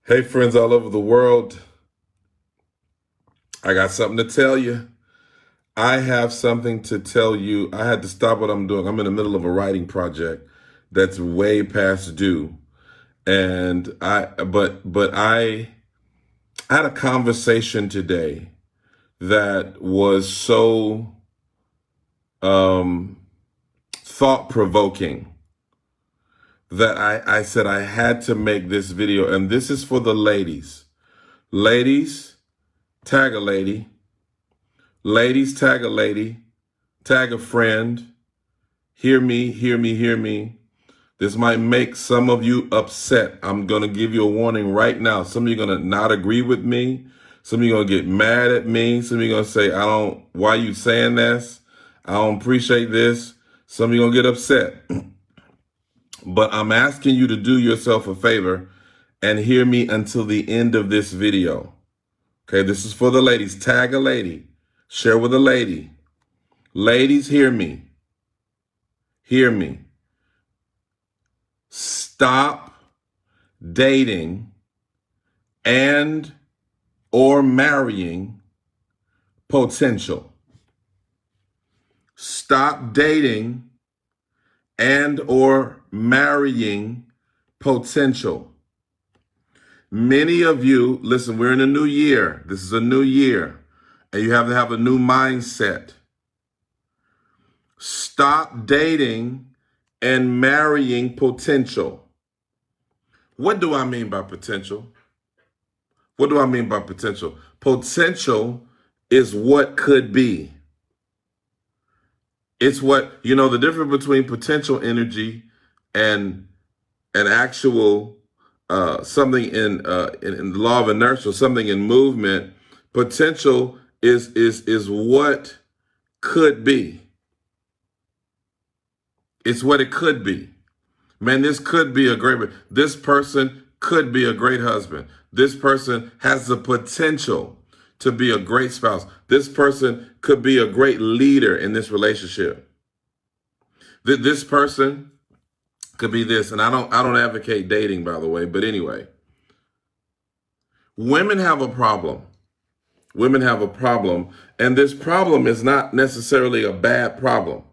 Hey, friends all over the world. I got something to tell you. I have something to tell you. I had to stop what I'm doing. I'm in the middle of a writing project that's way past due. And I had a conversation today that was so um thought provoking that I said I had to make this video. And this is for the ladies. Ladies, tag a lady. Ladies, tag a lady. Tag a friend. Hear me, hear me, hear me. This might make some of you upset. I'm going to give you a warning right now. Some of you are going to not agree with me. Some of you are going to get mad at me. Some of you are going to say, why are you saying this? I don't appreciate this. Some of you are going to get upset. But I'm asking you to do yourself a favor and hear me until the end of this video. Okay, this is for the ladies. Tag a lady. Share with a lady. Ladies, hear me. Hear me. Stop dating and or marrying potential. Stop dating and or marrying potential. Many of you, listen, we're in a new year. This is a new year, and you have to have a new mindset. Stop dating and marrying potential. What do I mean by potential? What do I mean by potential? Potential is what could be. It's what, the difference between potential energy and an actual something in the law of inertia, something in movement. Potential is what could be. It's what it could be. Man, this could be this person could be a great husband. This person has the potential to be a great spouse. This person could be a great leader in this relationship. This person could be this, and I don't advocate dating, by the way, but anyway. Women have a problem. Women have a problem, and this problem is not necessarily a bad problem.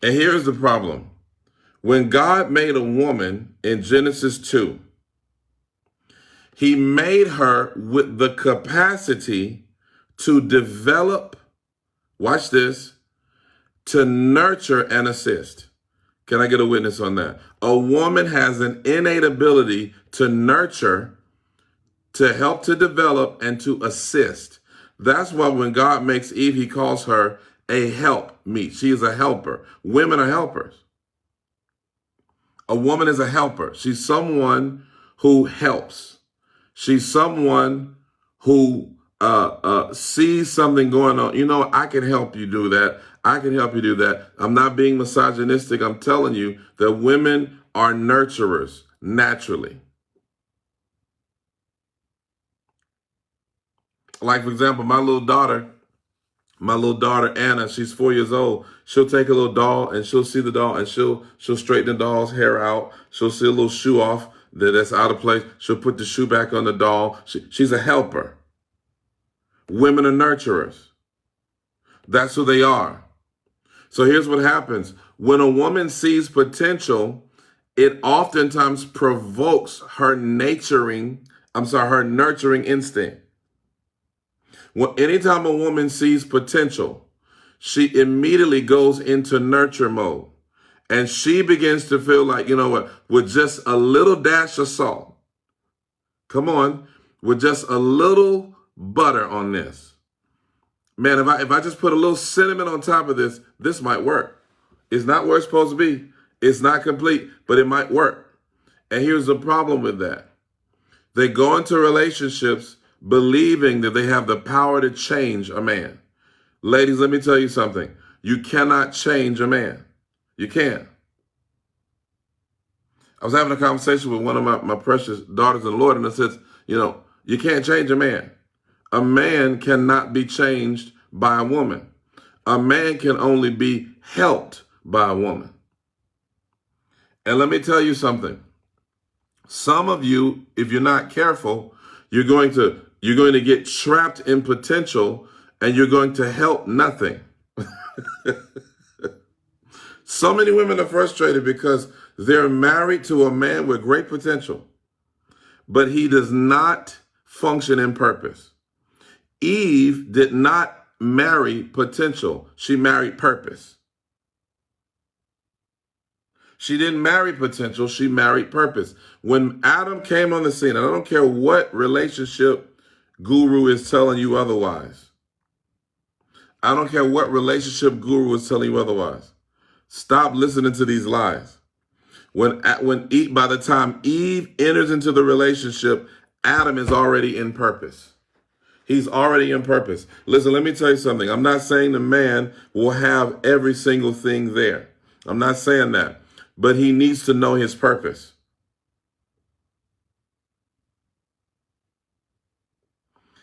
And here's the problem. When God made a woman in Genesis 2, he made her with the capacity to develop, watch this, to nurture and assist. Can I get a witness on that? A woman has an innate ability to nurture, to help to develop, and to assist. That's why when God makes Eve, he calls her a helpmeet. She is a helper. Women are helpers. A woman is a helper. She's someone who helps. She's someone who sees something going on. I can help you do that. I can help you do that. I'm not being misogynistic. I'm telling you that women are nurturers naturally. Like, for example, my little daughter, Anna, she's 4 years old. She'll take a little doll and she'll see the doll and she'll straighten the doll's hair out. She'll see a little shoe off that's out of place. She'll put the shoe back on the doll. She's a helper. Women are nurturers. That's who they are. So here's what happens. When a woman sees potential, it oftentimes provokes her nurturing instinct. Well, anytime a woman sees potential, she immediately goes into nurture mode. And she begins to feel like, with just a little dash of salt, come on, with just a little butter on this. Man, if I just put a little cinnamon on top of this might work. It's not where it's supposed to be. It's not complete, but it might work. And here's the problem with that. They go into relationships believing that they have the power to change a man. Ladies, let me tell you something. You cannot change a man. You can't. I was having a conversation with one of my precious daughters in the Lord, and I said, you can't change a man. A man cannot be changed by a woman. A man can only be helped by a woman. And let me tell you something. Some of you, if you're not careful, you're going to get trapped in potential, and you're going to help nothing. So many women are frustrated because they're married to a man with great potential, but he does not function in purpose. Eve did not marry potential. She married purpose. She didn't marry potential. She married purpose. When Adam came on the scene, and I don't care what relationship guru is telling you otherwise. I don't care what relationship guru is telling you otherwise. Stop listening to these lies. By the time Eve enters into the relationship, Adam is already in purpose. He's already in purpose. Listen, let me tell you something. I'm not saying the man will have every single thing there. I'm not saying that. But he needs to know his purpose.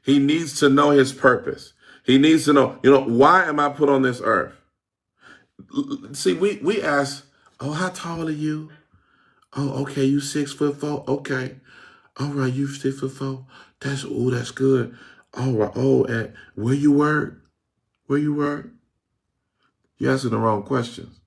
He needs to know his purpose. He needs to know, why am I put on this earth? See, we ask, oh, how tall are you? Oh, okay, you 6'4". Okay. All right, you 6'4". That's good. All right. Oh, and where you work? Where you work? You're asking the wrong questions.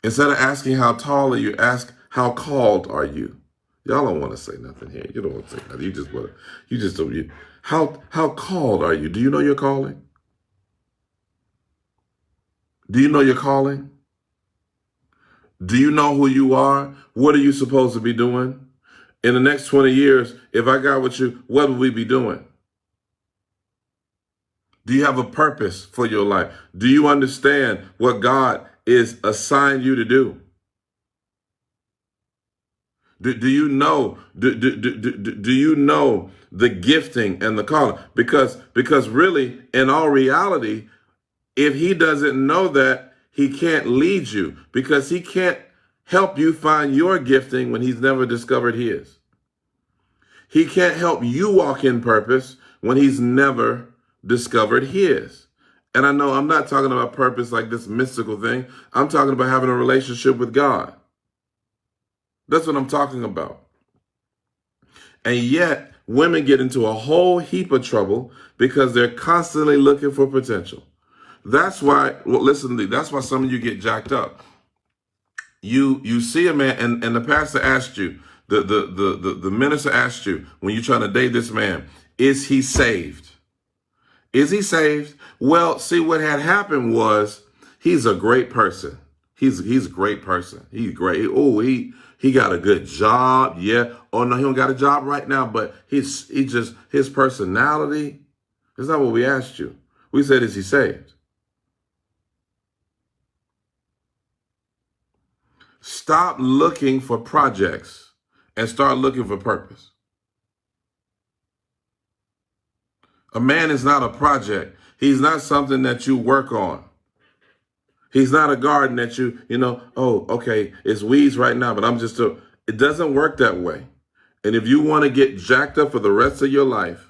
Instead of asking how tall are you, ask how called are you? Y'all don't want to say nothing here. You don't want to say nothing. You just don't. How called are you? Do you know your calling? Do you know your calling? Do you know who you are? What are you supposed to be doing? In the next 20 years, if I got with you, what would we be doing? Do you have a purpose for your life? Do you understand what God is assigned you to do? Do you know do you know the gifting and the calling? Because really, in all reality, if he doesn't know that, he can't lead you, because he can't help you find your gifting when he's never discovered his. He can't help you walk in purpose when he's never discovered his. And I know I'm not talking about purpose like this mystical thing. I'm talking about having a relationship with God. That's what I'm talking about. And yet, women get into a whole heap of trouble because they're constantly looking for potential. That's why, listen to me, that's why some of you get jacked up. You see a man, and the pastor asked you, the minister asked you, when you're trying to date this man, is he saved? Is he saved? Well, see, what had happened was, he's a great person. He's a great person. He's great. Oh, he got a good job. Yeah. Oh no, he don't got a job right now, but his personality. That's not what we asked you. We said, is he saved? Stop looking for projects and start looking for purpose. A man is not a project. He's not something that you work on. He's not a garden that oh, okay, it's weeds right now, but it doesn't work that way. And if you want to get jacked up for the rest of your life,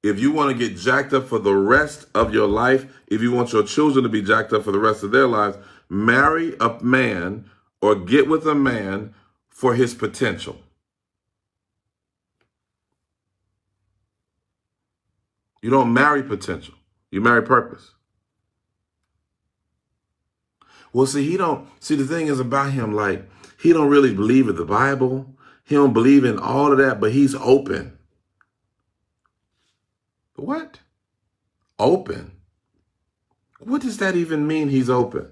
if you want to get jacked up for the rest of your life, if you want your children to be jacked up for the rest of their lives, marry a man or get with a man for his potential. You don't marry potential. You marry purpose. Well, see, the thing is about him, like, he don't really believe in the Bible. He don't believe in all of that, but he's open. What? Open? What does that even mean, he's open?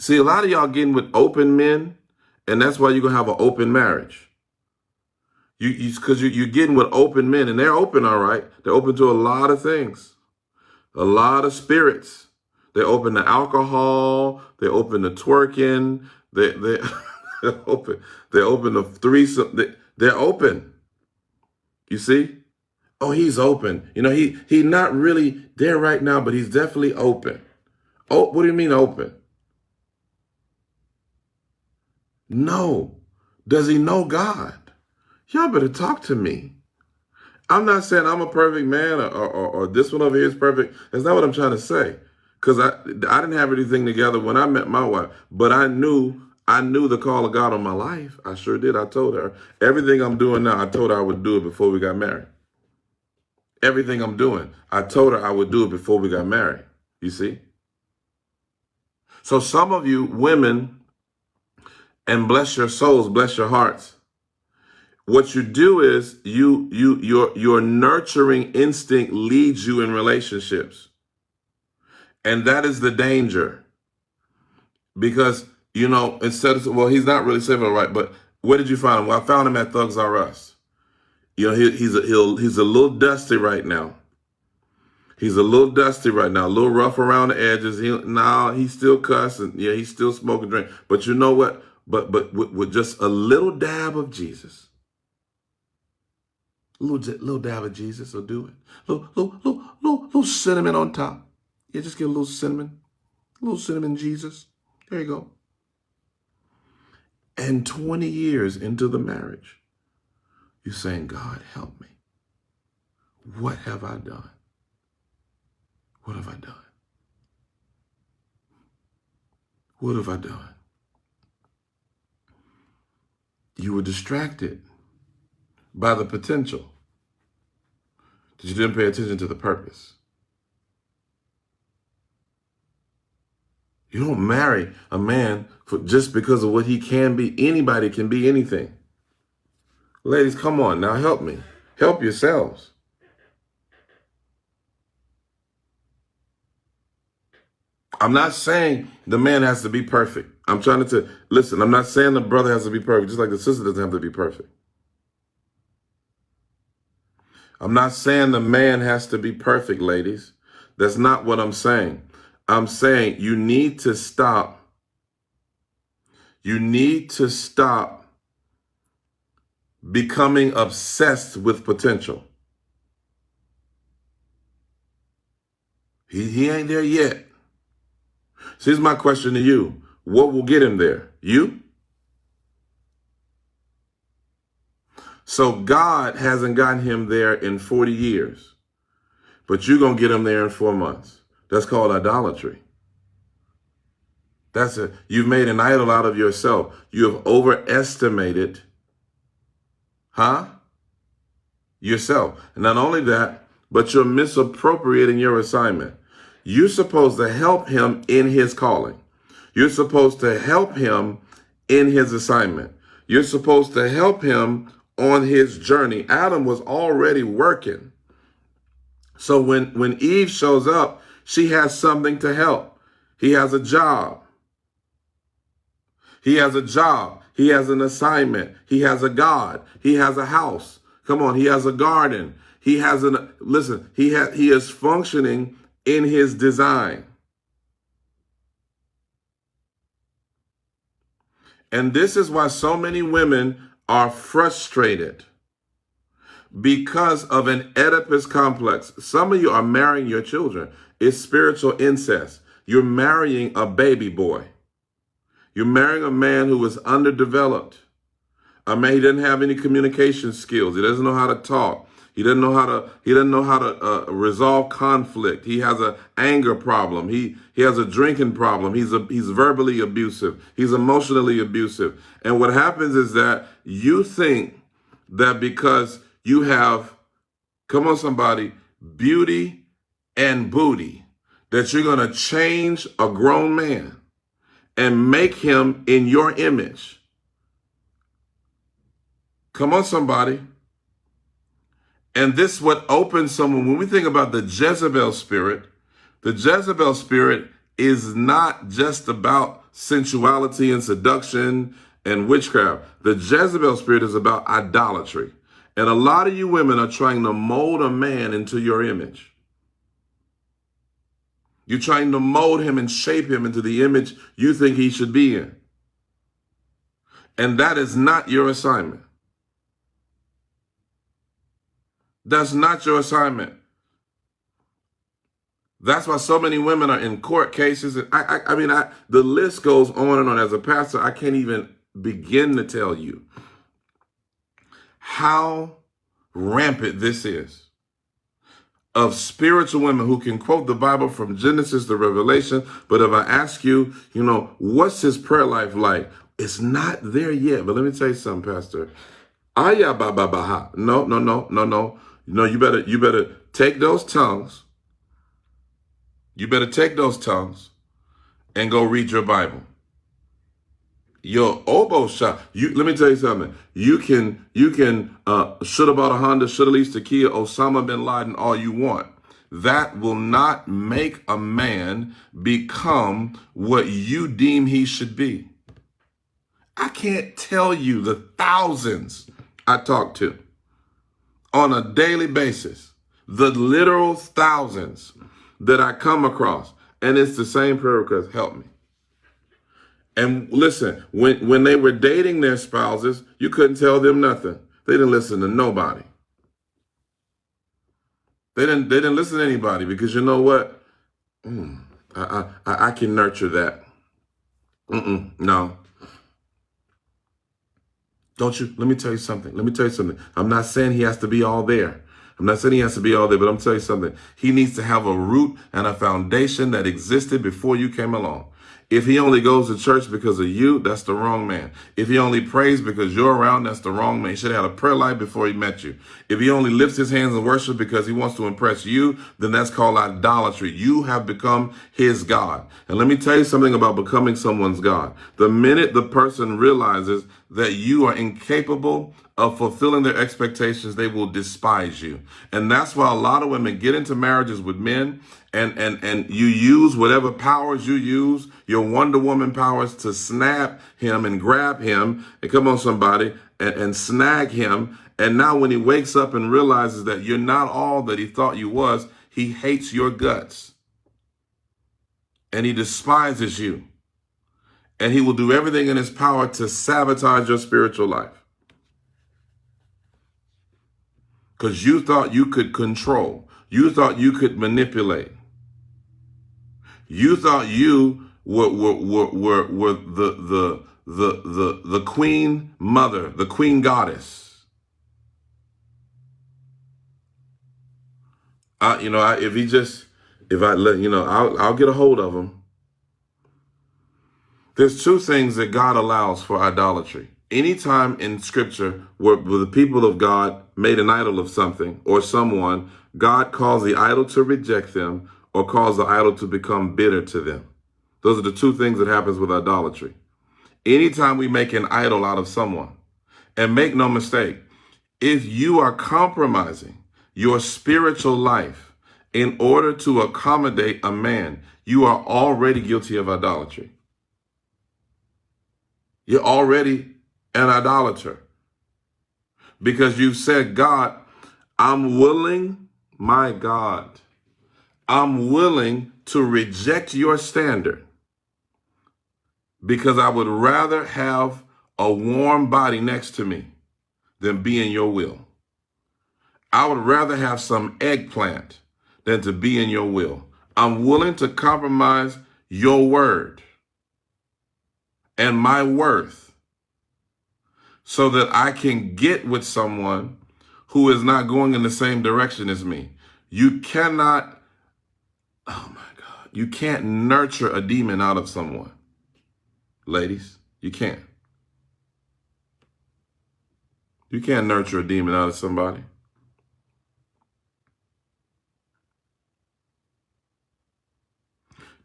See, a lot of y'all getting with open men, and that's why you're going to have an open marriage. Because you're getting with open men, and they're open, all right. They're open to a lot of things, a lot of spirits. They're open to alcohol. They're open to twerking. They're open. They're open to threesome. They're open. You see? Oh, he's open. He's not really there right now, but he's definitely open. Oh, what do you mean open? No. Does he know God? Y'all better talk to me. I'm not saying I'm a perfect man or this one over here is perfect. That's not what I'm trying to say. Because I didn't have anything together when I met my wife. But I knew I knew the call of God on my life. I sure did. I told her everything I'm doing now. I told her I would do it before we got married. Everything I'm doing, I told her I would do it before we got married. You see? So some of you women, and bless your souls, bless your hearts. What you do is your nurturing instinct leads you in relationships. And that is the danger. Because, instead of, well, he's not really civil, right? But where did you find him? Well, I found him at Thugs R Us. He's a little dusty right now. He's a little dusty right now, a little rough around the edges. He's still cussing. Yeah, he's still smoking drink. But you know what? But with just a little dab of Jesus, little dab of Jesus will do it. Little cinnamon on top. Yeah, just get a little cinnamon Jesus. There you go. And 20 years into the marriage, you're saying, God, help me. What have I done? What have I done? What have I done? You were distracted by the potential, that you didn't pay attention to the purpose. You don't marry a man just because of what he can be. Anybody can be anything. Ladies, come on now, help me. Help yourselves. I'm not saying the man has to be perfect. I'm trying to listen. I'm not saying the brother has to be perfect, just like the sister doesn't have to be perfect. I'm not saying the man has to be perfect, ladies. That's not what I'm saying. I'm saying you need to stop. You need to stop becoming obsessed with potential. He ain't there yet. So here's my question to you. What will get him there? You? So God hasn't gotten him there in 40 years, but you're going to get him there in 4 months. That's called idolatry. You've made an idol out of yourself. You have overestimated, yourself. And not only that, but you're misappropriating your assignment. You're supposed to help him in his calling. You're supposed to help him in his assignment. You're supposed to help him on his journey. Adam was already working. So when Eve shows up, she has something to help. He has a job. He has a job. He has an assignment. He has a God. He has a house. Come on. He has a garden. He is functioning in his design. And this is why so many women are frustrated, because of an Oedipus complex. Some of you are marrying your children. It's spiritual incest. You're marrying a baby boy. You're marrying a man who is underdeveloped. A man, he doesn't have any communication skills. He doesn't know how to talk. He doesn't know how to resolve conflict. He has an anger problem. He has a drinking problem. He's verbally abusive. He's emotionally abusive. And what happens is that you think that because you have, come on somebody, beauty and booty, that you're going to change a grown man and make him in your image. Come on somebody. And this is what opens someone. When we think about the Jezebel spirit is not just about sensuality and seduction and witchcraft. The Jezebel spirit is about idolatry. And a lot of you women are trying to mold a man into your image. You're trying to mold him and shape him into the image you think he should be in. And that is not your assignment. That's not your assignment. That's why so many women are in court cases. The list goes on and on. As a pastor, I can't even begin to tell you how rampant this is, of spiritual women who can quote the Bible from Genesis to Revelation. But if I ask you, what's his prayer life like? It's not there yet. But let me tell you something, Pastor. Aya ba ba ba ha. No, no, no, no, no. No, you better take those tongues. You better take those tongues and go read your Bible. Your oboe shop. Let me tell you something. You can should have bought a Honda, should have leased a Kia, Osama bin Laden, all you want. That will not make a man become what you deem he should be. I can't tell you the thousands I talk to on a daily basis, the literal thousands that I come across. And it's the same prayer request, help me. And listen, when they were dating their spouses, you couldn't tell them nothing. They didn't listen to nobody. They didn't listen to anybody because you know what? I can nurture that. No. Don't you? Let me tell you something. Let me tell you something. I'm not saying he has to be all there. I'm not saying he has to be all there, but I'm telling you something. He needs to have a root and a foundation that existed before you came along. If he only goes to church because of you, that's the wrong man. If he only prays because you're around, that's the wrong man. He should have had a prayer life before he met you. If he only lifts his hands in worship because he wants to impress you, then that's called idolatry. You have become his God. And let me tell you something about becoming someone's God. The minute the person realizes that you are incapable of fulfilling their expectations, they will despise you. And that's why a lot of women get into marriages with men and you use whatever powers you use, your Wonder Woman powers, to snap him and grab him and come on somebody and snag him. And now when he wakes up and realizes that you're not all that he thought you was, he hates your guts and he despises you. And he will do everything in his power to sabotage your spiritual life. Because you thought you could control. You thought you could manipulate. You thought you were the queen mother, the queen goddess. I'll get a hold of him. There's two things that God allows for idolatry. Anytime in scripture where the people of God made an idol of something or someone, God caused the idol to reject them or caused the idol to become bitter to them. Those are the two things that happens with idolatry. Anytime we make an idol out of someone, and make no mistake, if you are compromising your spiritual life in order to accommodate a man, you are already guilty of idolatry. You're already an idolater because you've said, God, I'm willing, my God, I'm willing to reject your standard because I would rather have a warm body next to me than be in your will. I would rather have some eggplant than to be in your will. I'm willing to compromise your word and my worth so that I can get with someone who is not going in the same direction as me. You cannot, oh my God, you can't nurture a demon out of someone. Ladies, you can't. You can't nurture a demon out of somebody.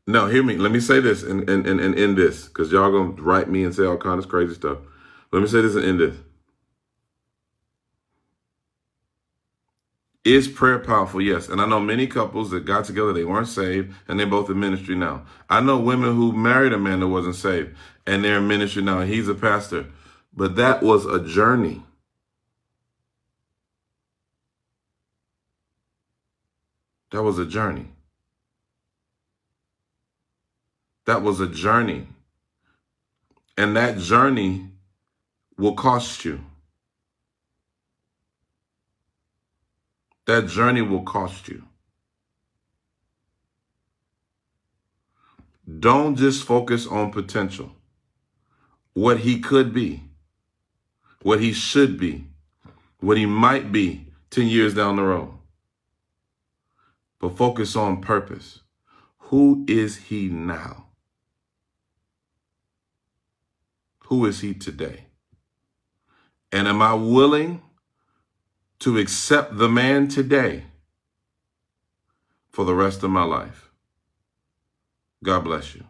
No, hear me. Let me say this and end this, because y'all going to write me and say all kinds of crazy stuff. Let me say this and end this. Is prayer powerful? Yes. And I know many couples that got together, they weren't saved, and they're both in ministry now. I know women who married a man that wasn't saved, and they're in ministry now, and he's a pastor. But that was a journey. That was a journey. That was a journey. And that journey will cost you. That journey will cost you. Don't just focus on potential. What he could be, what he should be, what he might be 10 years down the road. But focus on purpose. Who is he now? who is he today? And am I willing to accept the man today for the rest of my life? God bless you.